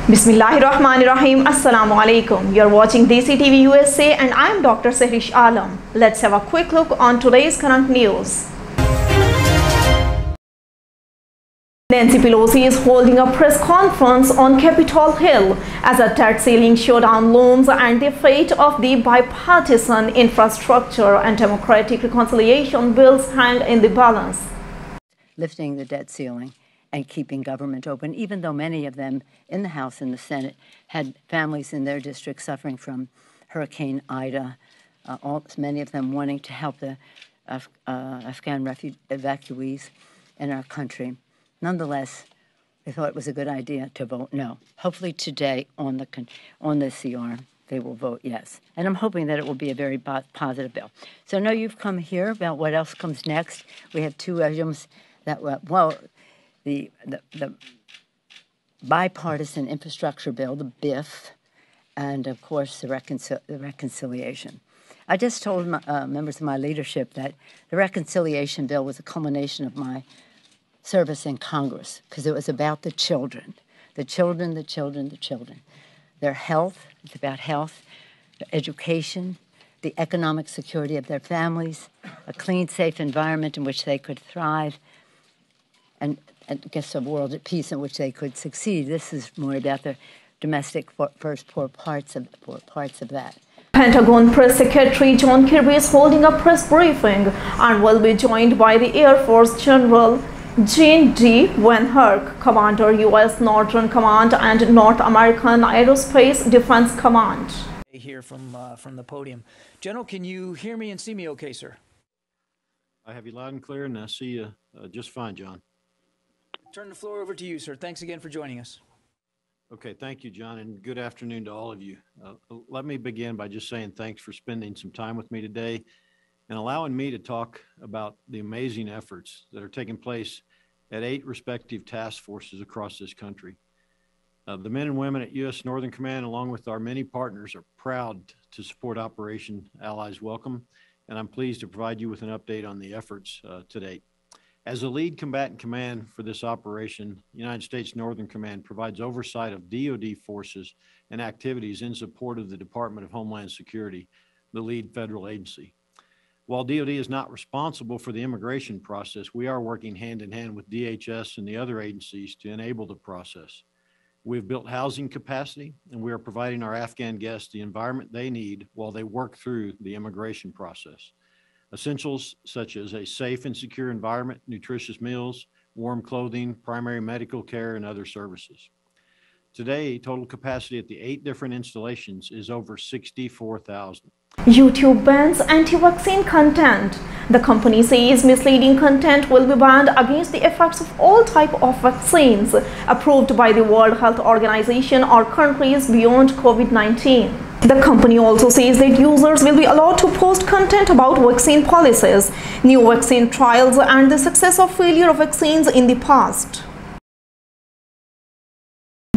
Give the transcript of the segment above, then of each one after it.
Bismillahirrahmanirrahim. Assalamu alaikum. You're watching DESITVUSA and I'm Dr. Sehrish Alam. Let's have a quick look on today's current news. Nancy Pelosi is holding a press conference on Capitol Hill as a debt ceiling showdown looms and the fate of the bipartisan infrastructure and democratic reconciliation bills hang in the balance. Lifting the debt ceiling and keeping government open, even though many of them in the House and the Senate had families in their district suffering from Hurricane Ida, many of them wanting to help the Afghan evacuees in our country. Nonetheless, they thought it was a good idea to vote no. Hopefully today on the CR, they will vote yes. And I'm hoping that it will be a very positive bill. So I know you've come here about what else comes next. We have two items that, the bipartisan infrastructure bill, the BIF, and of course the reconciliation. I just told members of my leadership that the reconciliation bill was a culmination of my service in Congress because it was about the children, the children. Their health, it's about health, their education, the economic security of their families, a clean, safe environment in which they could thrive, and I guess a world at peace in which they could succeed. This is more about the domestic first poor parts of that. Pentagon Press Secretary John Kirby is holding a press briefing and will be joined by the Air Force General Gene D. Van Herk, Commander U.S. Northern Command and North American Aerospace Defense Command. Here from the podium. General, can you hear me and see me okay, sir? I have you loud and clear, and I see you just fine, John. Turn the floor over to you, sir. Thanks again for joining us. Okay, thank you, John, and good afternoon to all of you. Let me begin by just saying thanks for spending some time with me today and allowing me to talk about the amazing efforts that are taking place at 8 respective task forces across this country. The men and women at U.S. Northern Command, along with our many partners, are proud to support Operation Allies Welcome, and I'm pleased to provide you with an update on the efforts to date. As the lead combatant command for this operation, United States Northern Command provides oversight of DoD forces and activities in support of the Department of Homeland Security, the lead federal agency. While DoD is not responsible for the immigration process, we are working hand in hand with DHS and the other agencies to enable the process. We've built housing capacity, and we are providing our Afghan guests the environment they need while they work through the immigration process. Essentials such as a safe and secure environment, nutritious meals, warm clothing, primary medical care, and other services. Today, total capacity at the 8 different installations is over 64,000. YouTube bans anti-vaccine content. The company says misleading content will be banned against the effects of all types of vaccines approved by the World Health Organization or countries beyond COVID-19. The company also says that users will be allowed to post content about vaccine policies, new vaccine trials, and the success or failure of vaccines in the past.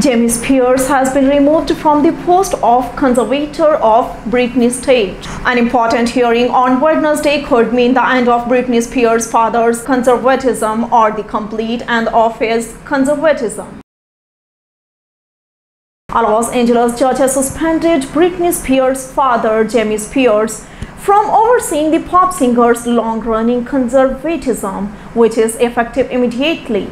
Britney Spears has been removed from the post of Conservator of Britney State. An important hearing on Wednesday could mean the end of Britney Spears' father's conservatism or the complete end of his conservatism. A Los Angeles judge has suspended Britney Spears' father, Jamie Spears, from overseeing the pop singer's long-running conservatism, which is effective immediately.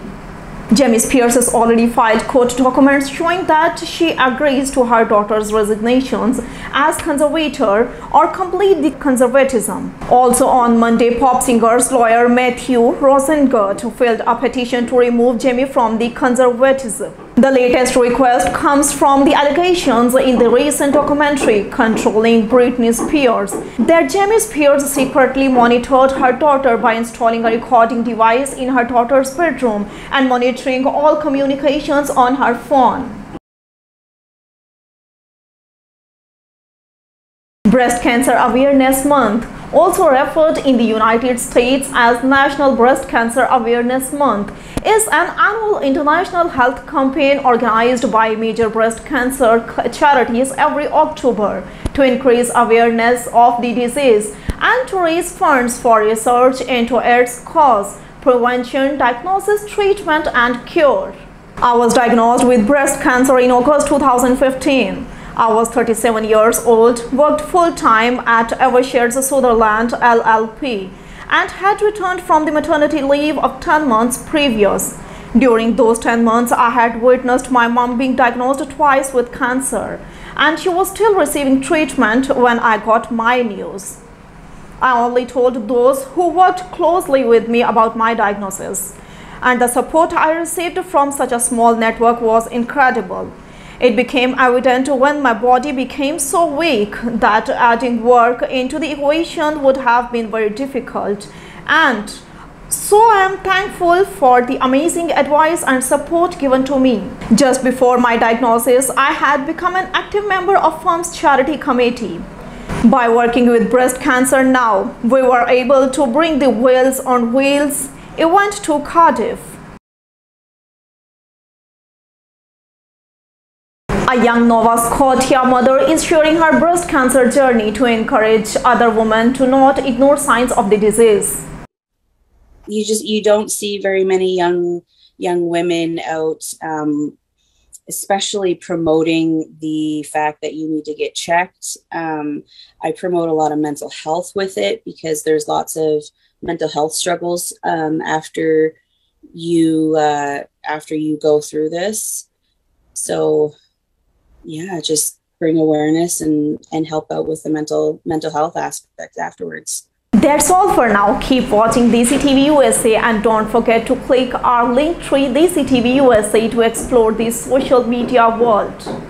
Jamie Spears has already filed court documents showing that she agrees to her daughter's resignations as conservator or complete the conservatism. Also on Monday, pop singer's lawyer Mathew Rosengart filed a petition to remove Jamie from the conservatism. The latest request comes from the allegations in the recent documentary Controlling Britney Spears that Jamie Spears secretly monitored her daughter by installing a recording device in her daughter's bedroom and monitoring all communications on her phone. Breast Cancer Awareness Month, also referred in the United States as National Breast Cancer Awareness Month, is an annual international health campaign organized by major breast cancer charities every October to increase awareness of the disease and to raise funds for research into its cause, prevention, diagnosis, treatment, and cure. I was diagnosed with breast cancer in August 2015. I was 37 years old, worked full-time at Evershares Sutherland LLP, and had returned from the maternity leave of 10 months previous. During those 10 months, I had witnessed my mom being diagnosed twice with cancer, and she was still receiving treatment when I got my news. I only told those who worked closely with me about my diagnosis, and the support I received from such a small network was incredible. It became evident when my body became so weak that adding work into the equation would have been very difficult, and so I am thankful for the amazing advice and support given to me. Just before my diagnosis, I had become an active member of firm's charity committee. By working with breast cancer now, we were able to bring the Wheels on Wheels event to Cardiff. A young Nova Scotia mother is sharing her breast cancer journey to encourage other women to not ignore signs of the disease. You don't see very many young women out, especially promoting the fact that you need to get checked. I promote a lot of mental health with it because there's lots of mental health struggles after you go through this. So yeah, just bring awareness and help out with the mental health aspect afterwards. That's all for now. Keep watching DESITV USA and don't forget to click our link tree DESITV USA to explore the social media world.